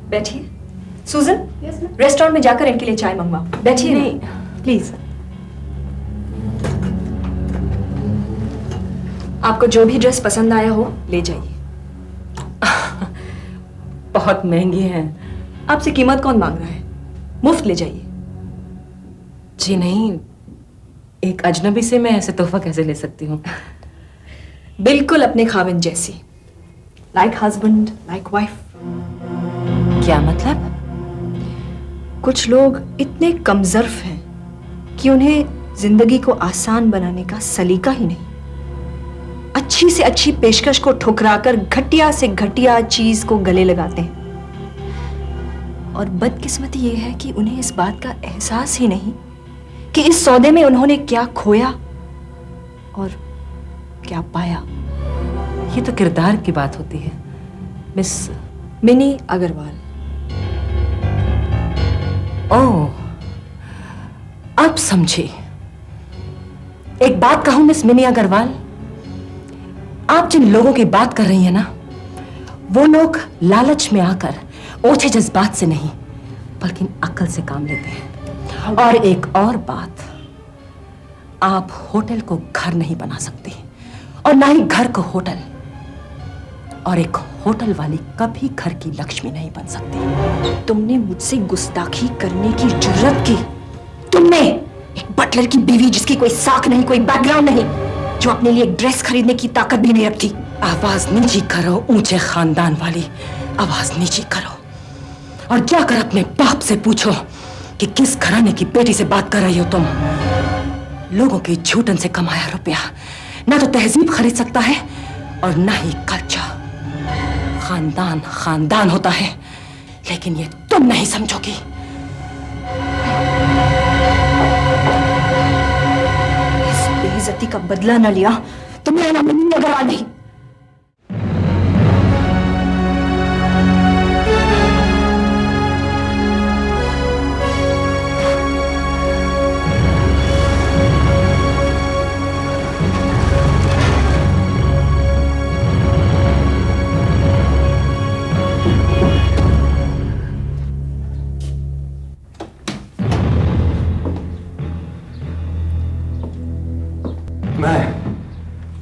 बैठिए। सूजन, रेस्टोरेंट में जाकर इनके लिए चाय मंगवा। बैठिए। नहीं, प्लीज। आपको जो भी ड्रेस पसंद आया हो ले जाइए। बहुत महंगी हैं। आपसे कीमत कौन मांग रहा है? मुफ्त ले जाइए। जी नहीं, एक अजनबी से मैं ऐसे तोहफा कैसे ले सकती हूँ? बिल्कुल अपने खाविंद जैसी, लाइक हस्बैंड लाइक वाइफ। क्या मतलब? कुछ लोग इतने कमजर्फ हैं कि उन्हें जिंदगी को आसान बनाने का सलीका ही नहीं। अच्छी से अच्छी पेशकश को ठुकराकर घटिया से घटिया चीज को गले लगाते हैं। और बदकिस्मती यह है कि उन्हें इस बात का एहसास ही नहीं कि इस सौदे में उन्होंने क्या खोया और क्या पाया। ये तो किरदार की बात होती है, मिस मिनी अग्रवाल। ओह, अब समझी। एक बात कहूं मिस मिनी अग्रवाल, आप जिन लोगों की बात कर रही हैं ना, वो लोग लालच में आकर ओछे जज्बात से नहीं बल्कि अक्ल से काम लेते हैं। और एक और बात, आप होटल को घर नहीं बना सकती और ना ही घर को होटल, और एक होटल वाली कभी घर की लक्ष्मी नहीं बन सकती। तुमने मुझसे गुस्ताखी करने की जुर्रत की? तुमने, एक बटलर की बीवी जिसकी कोई साख नहीं, कोई बैकग्राउंड नहीं, जो अपने लिए एक ड्रेस खरीदने की ताकत भी नहीं रखती। आवाज नीची करो, ऊंचे खानदान वाली आवाज नीची करो, और जाकर अपने बाप से पूछो कि किस घराने की बेटी से बात कर रही हो तुम। लोगों के झूठन से कमाया रुपया ना तो तहजीब खरीद सकता है और ना ही कल्चर। खानदान खानदान होता है, लेकिन ये तुम नहीं समझोगी। इस बेइज्जती का बदला न लिया तो मेरा नाम मिनी अग्रवाल नहीं।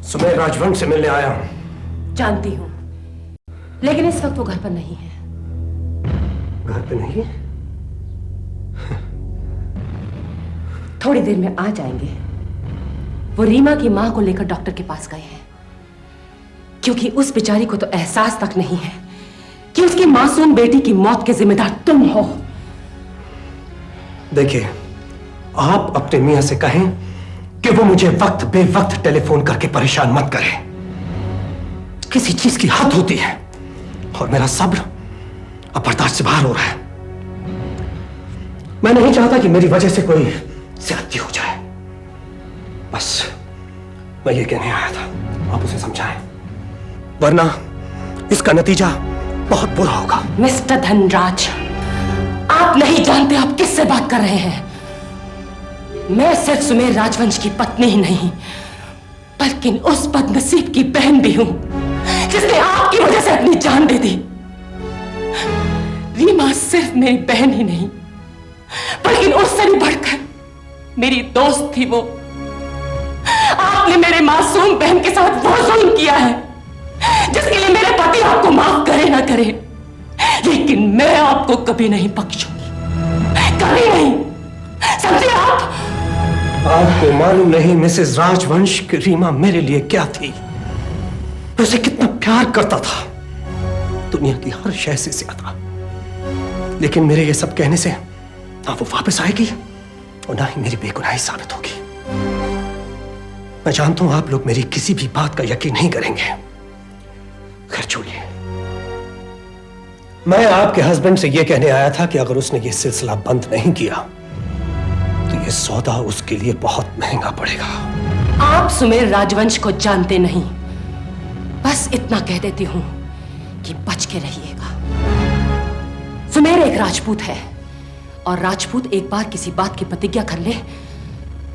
सुमेर राजवंश से मिलने आया हूं। जानती हूं, लेकिन इस वक्त वो घर पर नहीं है। घर पे नहीं? थोड़ी देर में आ जाएंगे। वो रीमा की मां को लेकर डॉक्टर के पास गए हैं, क्योंकि उस बेचारी को तो एहसास तक नहीं है कि उसकी मासूम बेटी की मौत के जिम्मेदार तुम हो। देखिए, आप अपने मियां से कहें कि वो मुझे वक्त बेवक्त टेलीफोन करके परेशान मत करे। किसी चीज की हद होती है और मेरा सब्र अब बर्दाश्त से बाहर हो रहा है। मैं नहीं चाहता कि मेरी वजह से कोई ज्यादती हो जाए। बस मैं ये कहने आया था, आप उसे समझाएं, वरना इसका नतीजा बहुत बुरा होगा। मिस्टर धनराज, आप नहीं जानते आप किससे बात कर रहे हैं। मैं सिर्फ सुमेर राजवंश की पत्नी ही नहीं, बल्कि उस बदनसीब की बहन भी हूं जिसने आपकी वजह से अपनी जान दे दी। रीमा सिर्फ मेरी बहन ही नहीं, बल्कि उससे भी बढ़कर मेरी दोस्त थी वो। आपने मेरे मासूम बहन के साथ वो जुल्म किया है जिसके लिए मेरे पति आपको माफ करे ना करे, लेकिन मैं आपको कभी नहीं बख्शूंगी, कभी नहीं। समझे आप? आपको मालूम नहीं मिसेस राजवंश की रीमा मेरे लिए क्या थी। मैं उसे कितना प्यार करता था, दुनिया की हर शय से ज्यादा। लेकिन मेरे ये सब कहने से ना वो वापस आएगी और ना ही मेरी बेगुनाही साबित होगी। मैं जानता हूं आप लोग मेरी किसी भी बात का यकीन नहीं करेंगे। खैर छोड़िए, मैं आपके हस्बैंड से यह कहने आया था कि अगर उसने यह सिलसिला बंद नहीं किया तो यह सौदा उसके लिए बहुत महंगा पड़ेगा। आप सुमेर राजवंश को जानते नहीं, बस इतना कह देती हूं कि बच के रहिएगा। सुमेर एक राजपूत है, और राजपूत एक बार किसी बात की प्रतिज्ञा कर ले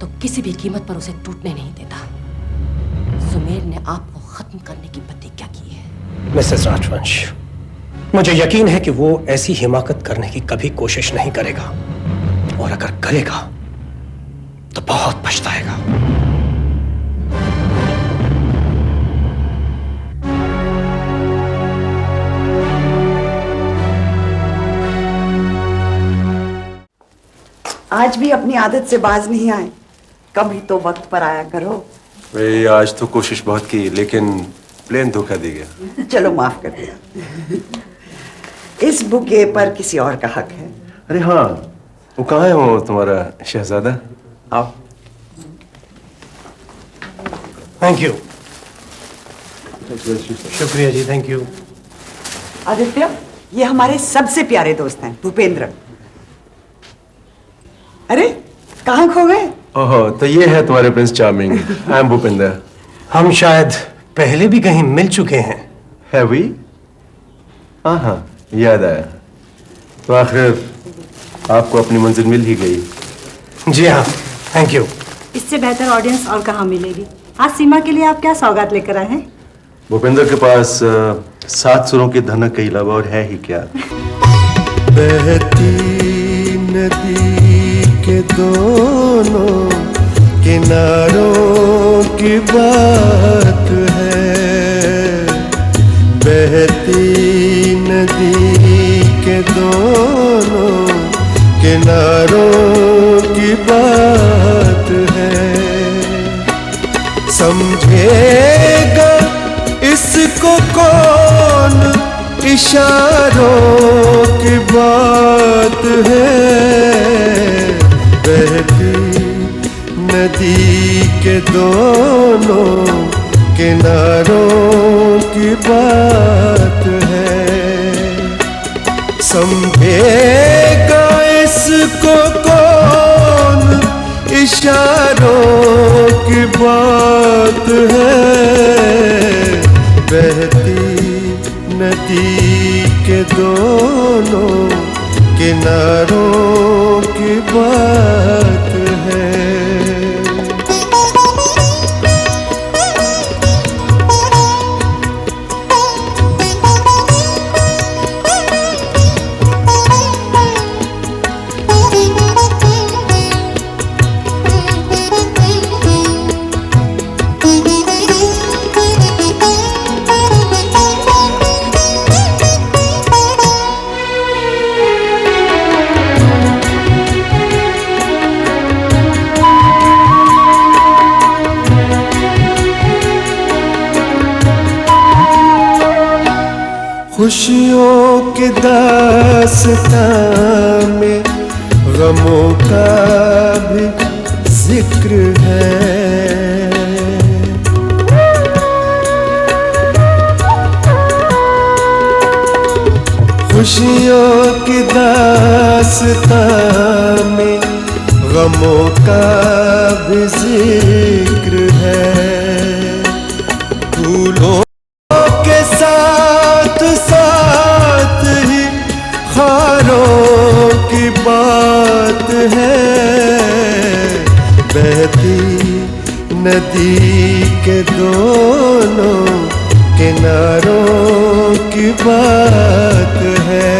तो किसी भी कीमत पर उसे टूटने नहीं देता। सुमेर ने आपको खत्म करने की प्रतिज्ञा की है। मिसेस राजवंश, मुझे यकीन है कि वो ऐसी हिमाकत करने की कभी कोशिश नहीं करेगा, और अगर करेगा तो बहुत पछताएगा। आज भी अपनी आदत से बाज नहीं आए। कभी तो वक्त पर आया करो। भाई आज तो कोशिश बहुत की, लेकिन प्लेन धोखा दे गया। चलो माफ कर दिया। इस बुके पर किसी और का हक है। अरे हाँ, वो कहाँ है वो तुम्हारा शहजादा? आओ। Thank you. शुक्रिया जी, थैंक यू। आदित्य, ये हमारे सबसे प्यारे दोस्त हैं, भूपेंद्र। अरे कहाँ खो गए? ओहो, तो ये है तुम्हारे Prince charming. I am Bhupendra. हम शायद पहले भी कहीं मिल चुके हैं। है वी? हाँ हाँ, याद आया। तो आखिर आपको अपनी मंजिल मिल ही गई। जी हाँ, थैंक यू। इससे बेहतर ऑडियंस और कहाँ मिलेगी। आज सीमा के लिए आप क्या सौगात लेकर आए हैं? भूपेंद्र के पास 7 सुरों की धनक के अलावा और है ही क्या। बहती नदी के दोनों किनारों की बात है। बहती नदी के दोनों किनारों की बात है। समझेगा इसको कौन, इशारों की बात है। बहती नदी के दोनों किनारों की बात है। समझेगा इसको कौन, इशारों की बात है। बहती नदी के दोनों किनारों की बात है। खुशियों के दास्तां में गमों का भी जिक्र है। खुशियों की दास्तां में गमों का भी जिक्र है। फूलों के साथ साथ ही खारों की बात है। बहती नदी के दोनों किनारों की बात है।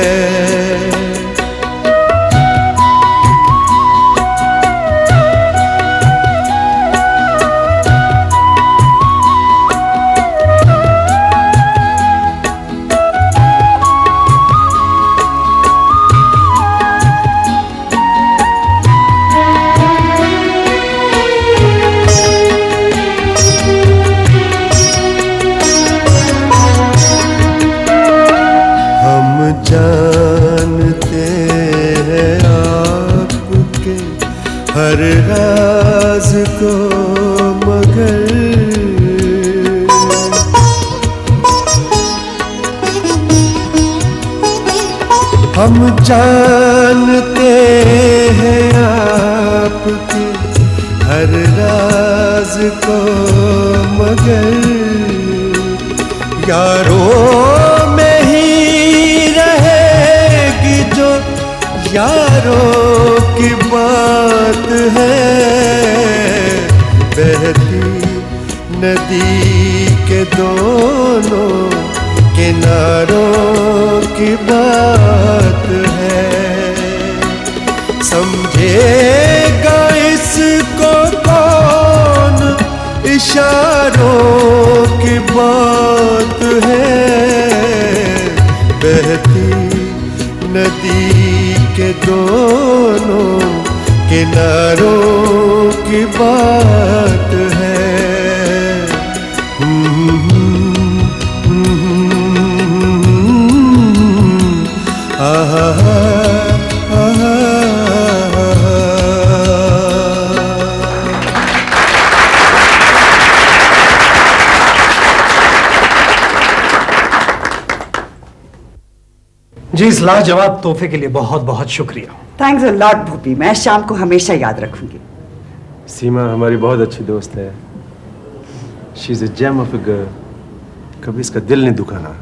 जानते हैं आपके हर राज को, मगर हम जानते हैं आपके हर राज को, मगर यारों में ही यारों की बात है। बहती नदी के दोनों किनारों की की बात है, समझेगा इसको कौन, इशारों की बात है। बहती नदी के दोनों किनारों की बात है। जी, इस लाजवाब तोहफे के लिए बहुत बहुत शुक्रिया। थैंक्स अ लॉट भूपी, मैं शाम को हमेशा याद रखूंगी। सीमा हमारी बहुत अच्छी दोस्त है। She is a gem of a girl. कभी इसका दिल नहीं दुखाना।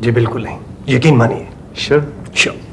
जी बिल्कुल नहीं, यकीन मानिए। श्योर। श्योर।